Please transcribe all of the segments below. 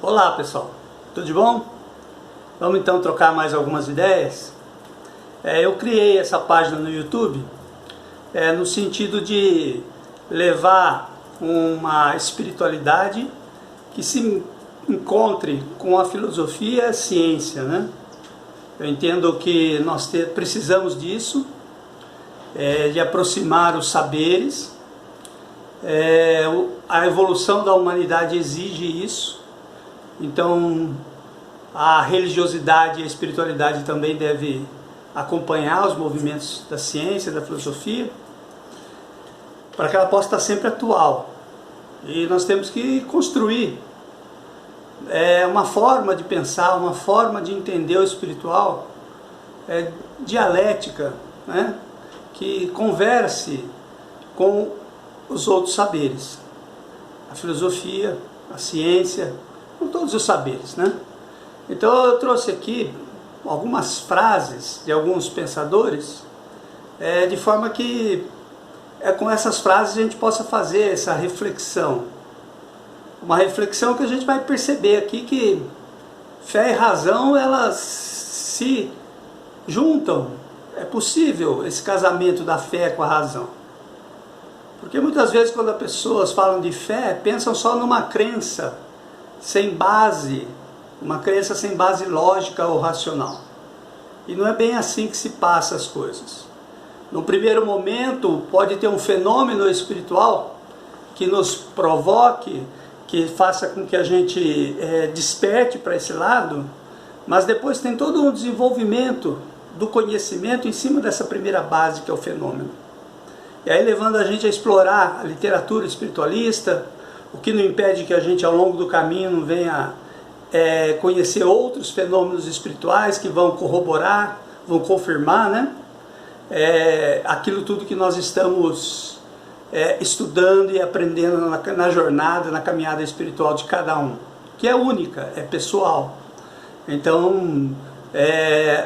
Olá pessoal, tudo de bom? Vamos então trocar mais algumas ideias. Eu criei essa página no YouTube no sentido de levar uma espiritualidade que se encontre com a filosofia e a ciência, né? Eu entendo que nós precisamos disso, de aproximar os saberes. A evolução da humanidade exige isso. Então a religiosidade e a espiritualidade também devem acompanhar os movimentos da ciência, da filosofia, para que ela possa estar sempre atual. E nós temos que construir uma forma de pensar, uma forma de entender o espiritual, dialética, né? Que converse com os outros saberes, a filosofia, a ciência, com todos os saberes, né? Então eu trouxe aqui algumas frases de alguns pensadores, de forma que com essas frases a gente possa fazer essa reflexão. Uma reflexão que a gente vai perceber aqui que fé e razão, elas se juntam. É possível esse casamento da fé com a razão. Porque muitas vezes quando as pessoas falam de fé, pensam só numa crença sem base, uma crença sem base lógica ou racional. E não é bem assim que se passa as coisas. No primeiro momento pode ter um fenômeno espiritual que nos provoque, que faça com que a gente desperte para esse lado, mas depois tem todo um desenvolvimento do conhecimento em cima dessa primeira base que é o fenômeno. E aí levando a gente a explorar a literatura espiritualista, o que não impede que a gente ao longo do caminho venha conhecer outros fenômenos espirituais que vão corroborar, vão confirmar, né? Aquilo tudo que nós estamos estudando e aprendendo na jornada, na caminhada espiritual de cada um, que é única, é pessoal. Então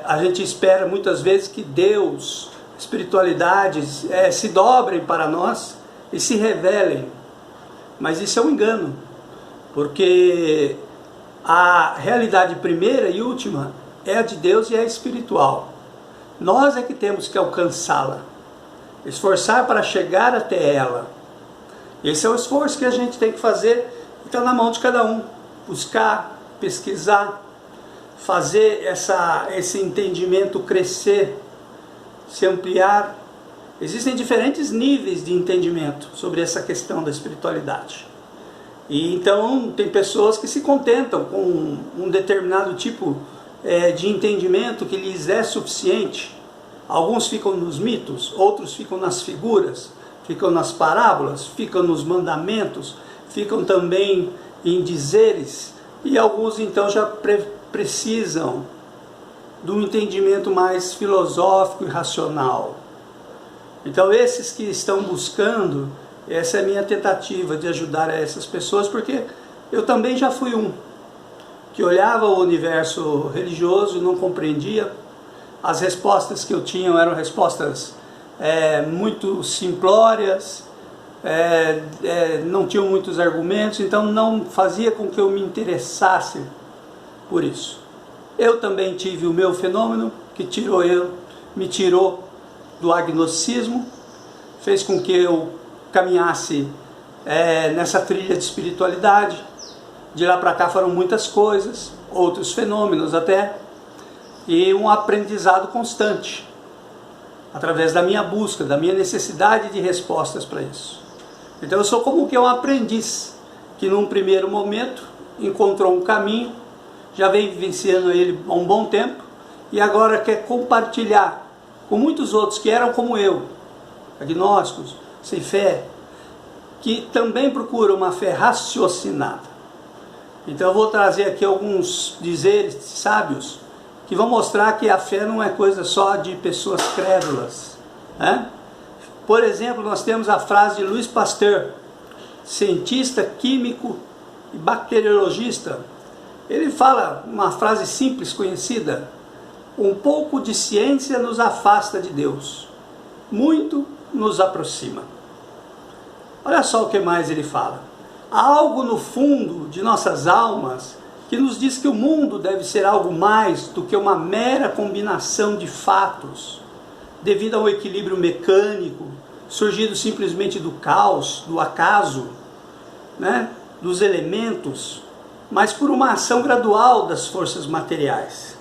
a gente espera muitas vezes que Deus, espiritualidades se dobrem para nós e se revelem, mas isso é um engano, porque a realidade primeira e última é a de Deus e é espiritual. Nós é que temos que alcançá-la, esforçar para chegar até ela. Esse é o esforço que a gente tem que fazer, está na mão de cada um. Buscar, pesquisar, fazer esse entendimento crescer, se ampliar. Existem diferentes níveis de entendimento sobre essa questão da espiritualidade. E então tem pessoas que se contentam com um determinado tipo de entendimento que lhes é suficiente. Alguns ficam nos mitos, outros ficam nas figuras, ficam nas parábolas, ficam nos mandamentos, ficam também em dizeres, e alguns então já precisam de um entendimento mais filosófico e racional. Então esses que estão buscando, essa é a minha tentativa de ajudar a essas pessoas, porque eu também já fui um que olhava o universo religioso, não compreendia. As respostas que eu tinha eram respostas muito simplórias, não tinham muitos argumentos, então não fazia com que eu me interessasse por isso. Eu também tive o meu fenômeno, que me tirou do agnosticismo, fez com que eu caminhasse nessa trilha de espiritualidade. De lá para cá foram muitas coisas, outros fenômenos até, e um aprendizado constante, através da minha busca, da minha necessidade de respostas para isso. Então eu sou como que um aprendiz, que num primeiro momento encontrou um caminho, já vem vivenciando ele há um bom tempo, e agora quer compartilhar com muitos outros que eram como eu, agnósticos, sem fé, que também procuram uma fé raciocinada. Então eu vou trazer aqui alguns dizeres sábios que vão mostrar que a fé não é coisa só de pessoas crédulas, né? Por exemplo, nós temos a frase de Louis Pasteur, cientista, químico e bacteriologista. Ele fala uma frase simples, conhecida: um pouco de ciência nos afasta de Deus, muito nos aproxima. Olha só o que mais ele fala: há algo no fundo de nossas almas que nos diz que o mundo deve ser algo mais do que uma mera combinação de fatos, devido ao equilíbrio mecânico, surgido simplesmente do caos, do acaso, né, dos elementos, mas por uma ação gradual das forças materiais.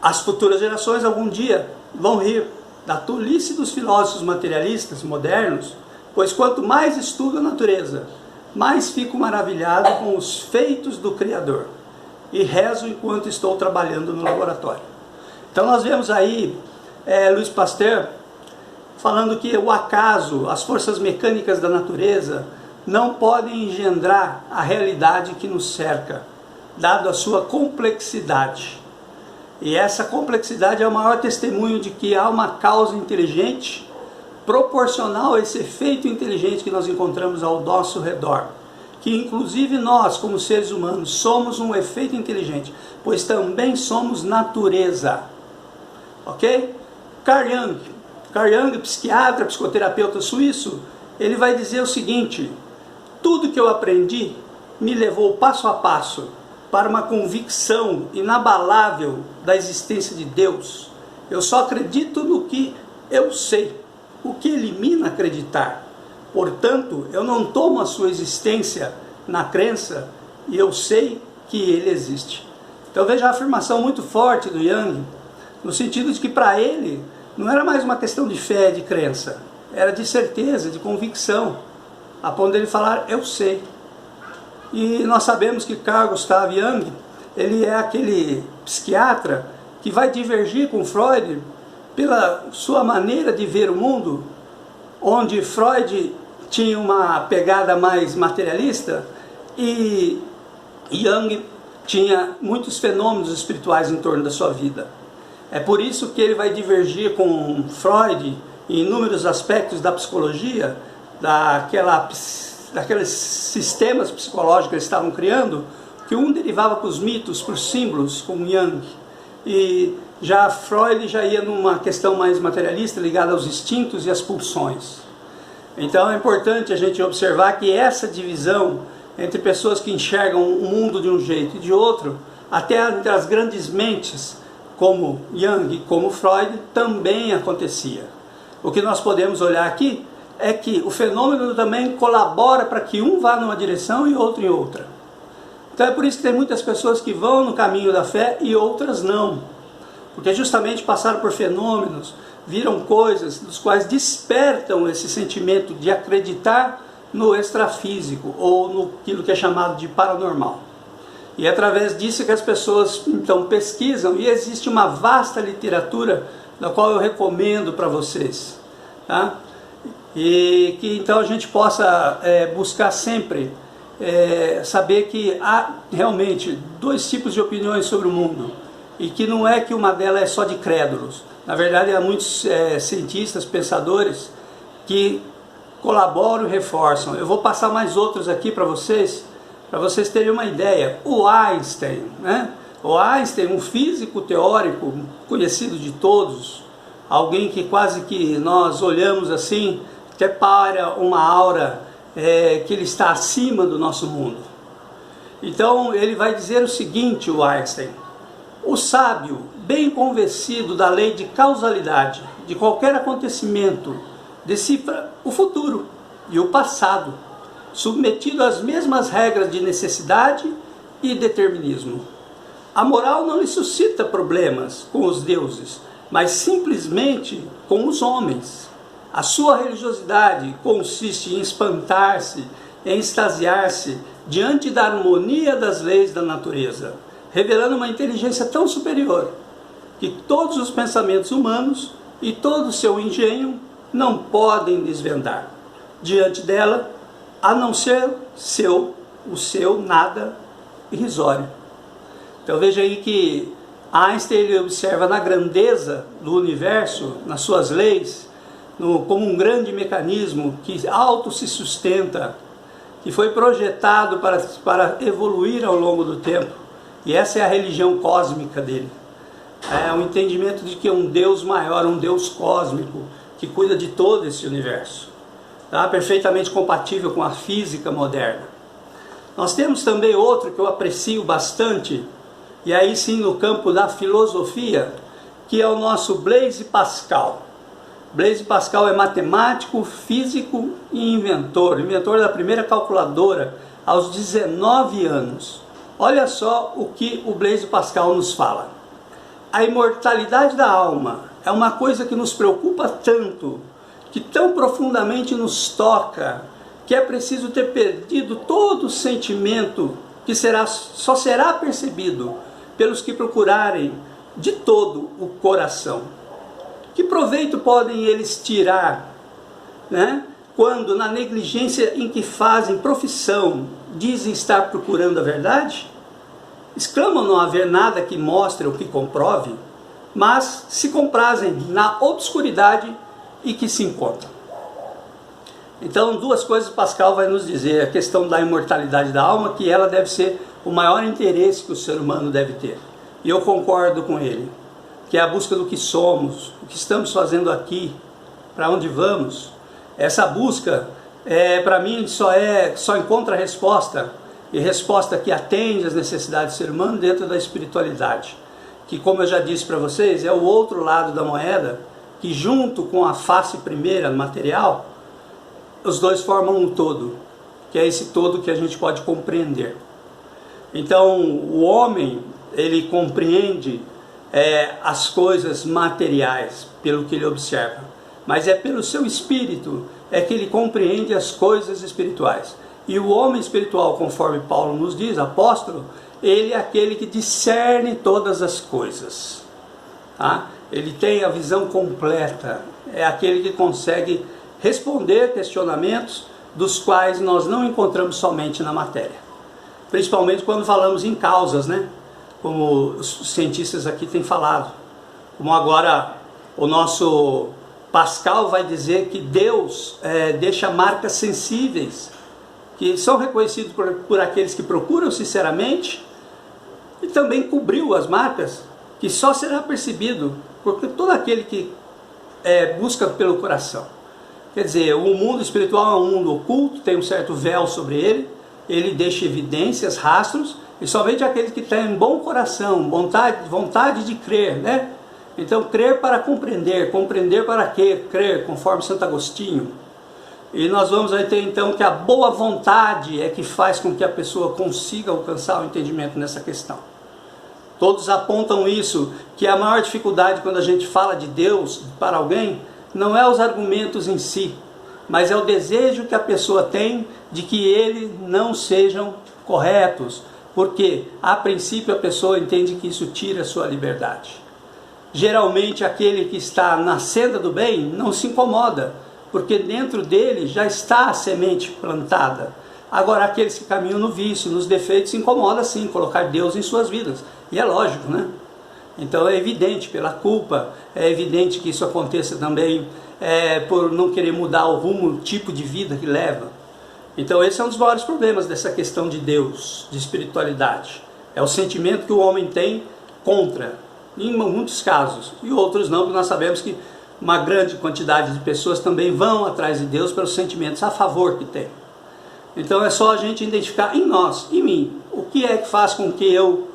As futuras gerações algum dia vão rir da tolice dos filósofos materialistas modernos, pois quanto mais estudo a natureza, mais fico maravilhado com os feitos do Criador e rezo enquanto estou trabalhando no laboratório. Então nós vemos aí Louis Pasteur falando que o acaso, as forças mecânicas da natureza não podem engendrar a realidade que nos cerca, dado a sua complexidade. E essa complexidade é o maior testemunho de que há uma causa inteligente proporcional a esse efeito inteligente que nós encontramos ao nosso redor. Que inclusive nós, como seres humanos, somos um efeito inteligente, pois também somos natureza. Ok? Carl Jung, psiquiatra, psicoterapeuta suíço, ele vai dizer o seguinte: tudo que eu aprendi me levou passo a passo para uma convicção inabalável da existência de Deus. Eu só acredito no que eu sei, o que elimina acreditar. Portanto, eu não tomo a sua existência na crença e eu sei que ele existe. Então veja a afirmação muito forte do Jung, no sentido de que para ele não era mais uma questão de fé, de crença, era de certeza, de convicção, a ponto dele falar, eu sei. E nós sabemos que Carl Gustav Jung, ele é aquele psiquiatra que vai divergir com Freud pela sua maneira de ver o mundo, onde Freud tinha uma pegada mais materialista e Jung tinha muitos fenômenos espirituais em torno da sua vida. É por isso que ele vai divergir com Freud em inúmeros aspectos da psicologia, daqueles sistemas psicológicos que eles estavam criando, que um derivava para os mitos, para os símbolos, com Jung. E já Freud já ia numa questão mais materialista, ligada aos instintos e às pulsões. Então é importante a gente observar que essa divisão entre pessoas que enxergam o mundo de um jeito e de outro, até entre as grandes mentes, como Jung e como Freud, também acontecia. O que nós podemos olhar aqui é que o fenômeno também colabora para que um vá numa direção e outro em outra. Então é por isso que tem muitas pessoas que vão no caminho da fé e outras não. Porque justamente passaram por fenômenos, viram coisas dos quais despertam esse sentimento de acreditar no extrafísico ou no aquilo que é chamado de paranormal. E é através disso que as pessoas então pesquisam, e existe uma vasta literatura da qual eu recomendo para vocês, tá? E que então a gente possa buscar sempre saber que há realmente dois tipos de opiniões sobre o mundo, e que não é que uma delas é só de crédulos. Na verdade, há muitos cientistas, pensadores que colaboram e reforçam. Eu vou passar mais outros aqui para vocês terem uma ideia. O Einstein, né? O Einstein, um físico teórico conhecido de todos, alguém que quase que nós olhamos assim, até para uma aura que ele está acima do nosso mundo. Então ele vai dizer o seguinte, o Einstein: o sábio, bem convencido da lei de causalidade de qualquer acontecimento, decifra o futuro e o passado, submetido às mesmas regras de necessidade e determinismo. A moral não lhe suscita problemas com os deuses, mas simplesmente com os homens. A sua religiosidade consiste em espantar-se, em extasiar-se diante da harmonia das leis da natureza, revelando uma inteligência tão superior que todos os pensamentos humanos e todo o seu engenho não podem desvendar. Diante dela, a não ser o seu nada irrisório. Então veja aí que Einstein ele observa na grandeza do universo, nas suas leis, como um grande mecanismo que auto se sustenta, que foi projetado para evoluir ao longo do tempo. E essa é a religião cósmica dele. É o entendimento de que é um Deus maior, um Deus cósmico, que cuida de todo esse universo. Tá? Perfeitamente compatível com a física moderna. Nós temos também outro que eu aprecio bastante, e aí sim no campo da filosofia, que é o nosso Blaise Pascal. Blaise Pascal é matemático, físico e inventor da primeira calculadora aos 19 anos. Olha só o que o Blaise Pascal nos fala. A imortalidade da alma é uma coisa que nos preocupa tanto, que tão profundamente nos toca, que é preciso ter perdido todo o sentimento que só será percebido pelos que procurarem de todo o coração. Que proveito podem eles tirar, né, quando na negligência em que fazem profissão dizem estar procurando a verdade? Exclamam não haver nada que mostre ou que comprove, mas se comprazem na obscuridade e que se encontram. Então, duas coisas Pascal vai nos dizer: a questão da imortalidade da alma, que ela deve ser o maior interesse que o ser humano deve ter. E eu concordo com ele, que é a busca do que somos, o que estamos fazendo aqui, para onde vamos. Essa busca, para mim, só encontra resposta, e resposta que atende às necessidades do ser humano dentro da espiritualidade, que, como eu já disse para vocês, é o outro lado da moeda, que junto com a face primeira, material, os dois formam um todo, que é esse todo que a gente pode compreender. Então, o homem, ele compreende as coisas materiais pelo que ele observa, mas é pelo seu espírito que ele compreende as coisas espirituais. E o homem espiritual, conforme Paulo nos diz, apóstolo, ele é aquele que discerne todas as coisas, tá? Ele tem a visão completa, é aquele que consegue responder questionamentos dos quais nós não encontramos somente na matéria, principalmente quando falamos em causas, né? Como os cientistas aqui têm falado, como agora o nosso Pascal vai dizer que Deus deixa marcas sensíveis, que são reconhecidos por aqueles que procuram sinceramente, e também cobriu as marcas, que só será percebido por todo aquele que busca pelo coração. Quer dizer, o mundo espiritual é um mundo oculto, tem um certo véu sobre ele, ele deixa evidências, rastros, e somente aqueles que têm bom coração, vontade de crer, né? Então, crer para compreender, compreender para crer, conforme Santo Agostinho. E nós vamos aí ter então que a boa vontade é que faz com que a pessoa consiga alcançar o entendimento nessa questão. Todos apontam isso, que a maior dificuldade quando a gente fala de Deus para alguém não é os argumentos em si, mas é o desejo que a pessoa tem de que eles não sejam corretos, porque a princípio a pessoa entende que isso tira a sua liberdade. Geralmente aquele que está na senda do bem não se incomoda, porque dentro dele já está a semente plantada. Agora aqueles que caminham no vício, nos defeitos, se incomoda sim colocar Deus em suas vidas, e é lógico, né? Então é evidente pela culpa, é evidente que isso aconteça também por não querer mudar o rumo, o tipo de vida que leva. Então esse é um dos maiores problemas dessa questão de Deus, de espiritualidade. É o sentimento que o homem tem contra, em muitos casos, e outros não, porque nós sabemos que uma grande quantidade de pessoas também vão atrás de Deus pelos sentimentos a favor que tem. Então é só a gente identificar em nós, em mim, o que é que faz com que eu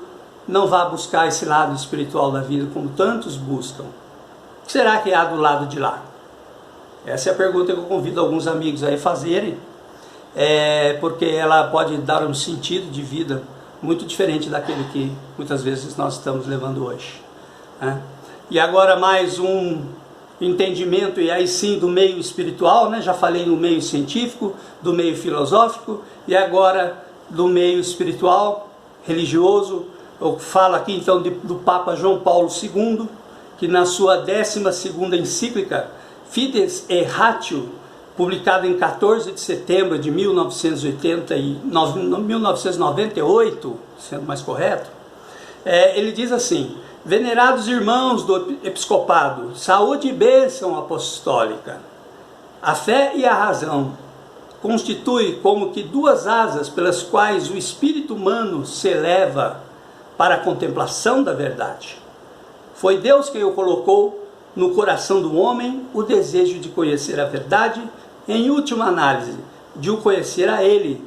não vá buscar esse lado espiritual da vida como tantos buscam. O que será que há do lado de lá? Essa é a pergunta que eu convido alguns amigos a fazerem, porque ela pode dar um sentido de vida muito diferente daquele que muitas vezes nós estamos levando hoje, né? E agora mais um entendimento, e aí sim do meio espiritual, né? Já falei no meio científico, do meio filosófico, e agora do meio espiritual, religioso. Eu falo aqui então do Papa João Paulo II, que na sua 12ª encíclica, Fides et Ratio, publicada em 14 de setembro de 1998, sendo mais correto, ele diz assim: venerados irmãos do episcopado, saúde e bênção apostólica, a fé e a razão constituem como que duas asas pelas quais o espírito humano se eleva para a contemplação da verdade. Foi Deus quem o colocou no coração do homem o desejo de conhecer a verdade, em última análise, de o conhecer a Ele,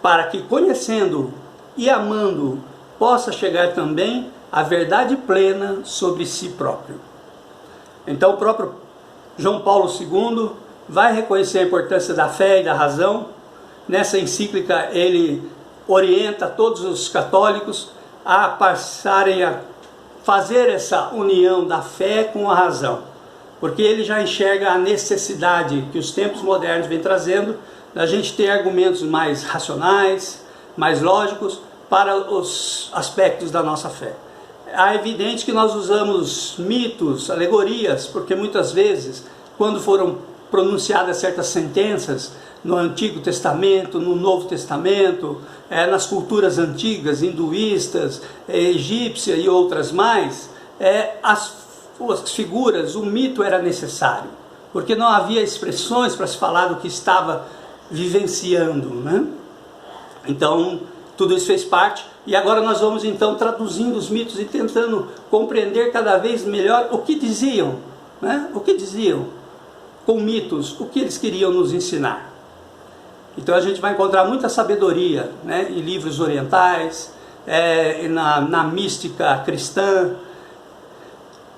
para que, conhecendo e amando, possa chegar também à verdade plena sobre si próprio. Então o próprio João Paulo II vai reconhecer a importância da fé e da razão. Nessa encíclica ele orienta todos os católicos a passarem a fazer essa união da fé com a razão, porque ele já enxerga a necessidade que os tempos modernos vêm trazendo da gente ter argumentos mais racionais, mais lógicos para os aspectos da nossa fé. É evidente que nós usamos mitos, alegorias, porque muitas vezes, quando foram pronunciadas certas sentenças no Antigo Testamento, no Novo Testamento, nas culturas antigas, hinduístas, egípcia e outras mais, as figuras, o mito era necessário, porque não havia expressões para se falar do que estava vivenciando, né? Então, tudo isso fez parte, e agora nós vamos então traduzindo os mitos e tentando compreender cada vez melhor o que diziam, né? O que diziam com mitos, o que eles queriam nos ensinar. Então a gente vai encontrar muita sabedoria, né, em livros orientais, na mística cristã,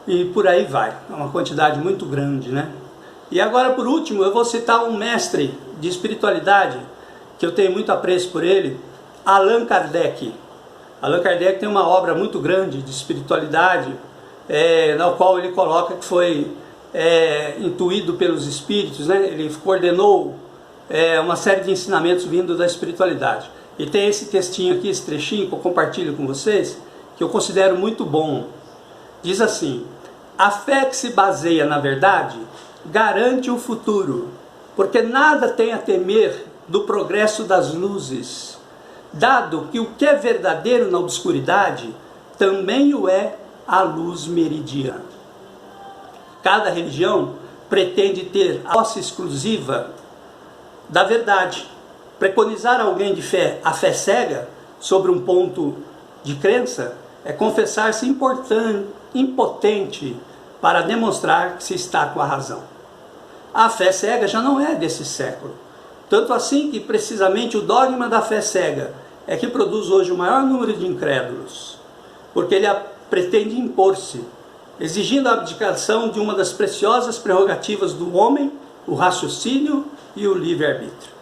e por aí vai. É uma quantidade muito grande, né? E agora, por último, eu vou citar um mestre de espiritualidade, que eu tenho muito apreço por ele, Allan Kardec. Allan Kardec tem uma obra muito grande de espiritualidade, na qual ele coloca que foi intuído pelos espíritos, né? Ele coordenou uma série de ensinamentos vindo da espiritualidade. E tem esse textinho aqui, esse trechinho que eu compartilho com vocês, que eu considero muito bom. Diz assim: a fé que se baseia na verdade garante o futuro, porque nada tem a temer do progresso das luzes, dado que o que é verdadeiro na obscuridade também o é a luz meridiana. Cada religião pretende ter a posse exclusiva da verdade. Preconizar alguém de fé, a fé cega, sobre um ponto de crença, é confessar-se impotente para demonstrar que se está com a razão. A fé cega já não é desse século. Tanto assim que precisamente o dogma da fé cega é que produz hoje o maior número de incrédulos, porque ele pretende impor-se, exigindo a abdicação de uma das preciosas prerrogativas do homem, o raciocínio e o livre-arbítrio.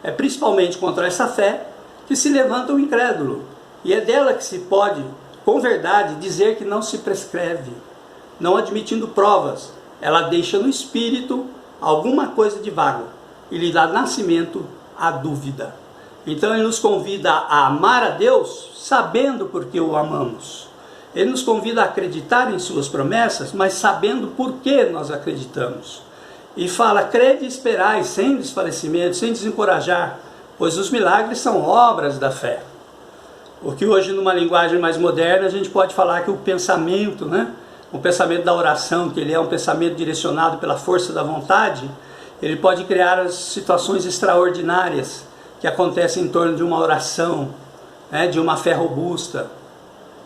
É principalmente contra essa fé que se levanta o incrédulo, e é dela que se pode, com verdade, dizer que não se prescreve. Não admitindo provas, ela deixa no espírito alguma coisa de vago e lhe dá nascimento à dúvida. Então ele nos convida a amar a Deus sabendo por que o amamos. Ele nos convida a acreditar em suas promessas, mas sabendo por que nós acreditamos. E fala: crede e esperai, sem desfalecimento, sem desencorajar, pois os milagres são obras da fé. O que hoje, numa linguagem mais moderna, a gente pode falar que o pensamento, né? O pensamento da oração, que ele é um pensamento direcionado pela força da vontade, ele pode criar as situações extraordinárias que acontecem em torno de uma oração, né? De uma fé robusta,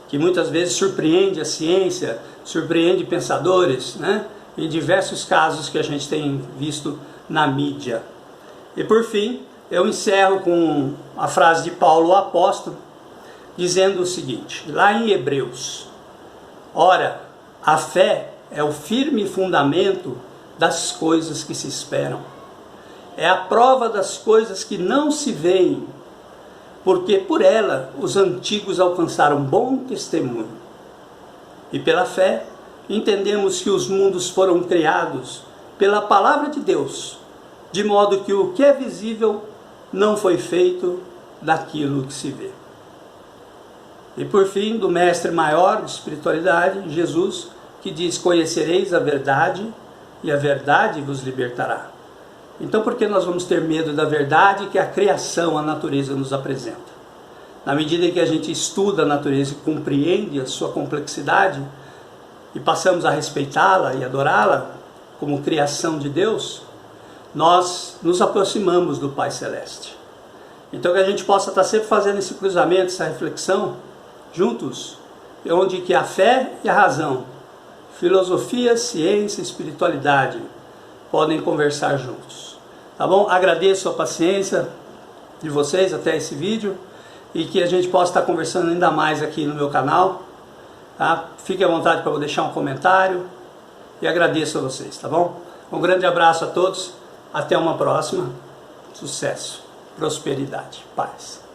que muitas vezes surpreende a ciência, surpreende pensadores, né? Em diversos casos que a gente tem visto na mídia. E por fim, eu encerro com a frase de Paulo, o apóstolo, dizendo o seguinte, lá em Hebreus: ora, a fé é o firme fundamento das coisas que se esperam. É a prova das coisas que não se veem, porque por ela os antigos alcançaram bom testemunho. E pela fé, entendemos que os mundos foram criados pela palavra de Deus, de modo que o que é visível não foi feito daquilo que se vê. E por fim, do mestre maior de espiritualidade, Jesus, que diz: conhecereis a verdade e a verdade vos libertará. Então por que nós vamos ter medo da verdade que a criação, a natureza nos apresenta? Na medida em que a gente estuda a natureza e compreende a sua complexidade, e passamos a respeitá-la e adorá-la como criação de Deus, nós nos aproximamos do Pai Celeste. Então que a gente possa estar sempre fazendo esse cruzamento, essa reflexão, juntos, onde que a fé e a razão, filosofia, ciência e espiritualidade podem conversar juntos. Tá bom? Agradeço a paciência de vocês até esse vídeo e que a gente possa estar conversando ainda mais aqui no meu canal. Tá? Fique à vontade para deixar um comentário e agradeço a vocês, tá bom? Um grande abraço a todos, até uma próxima. Sucesso, prosperidade, paz.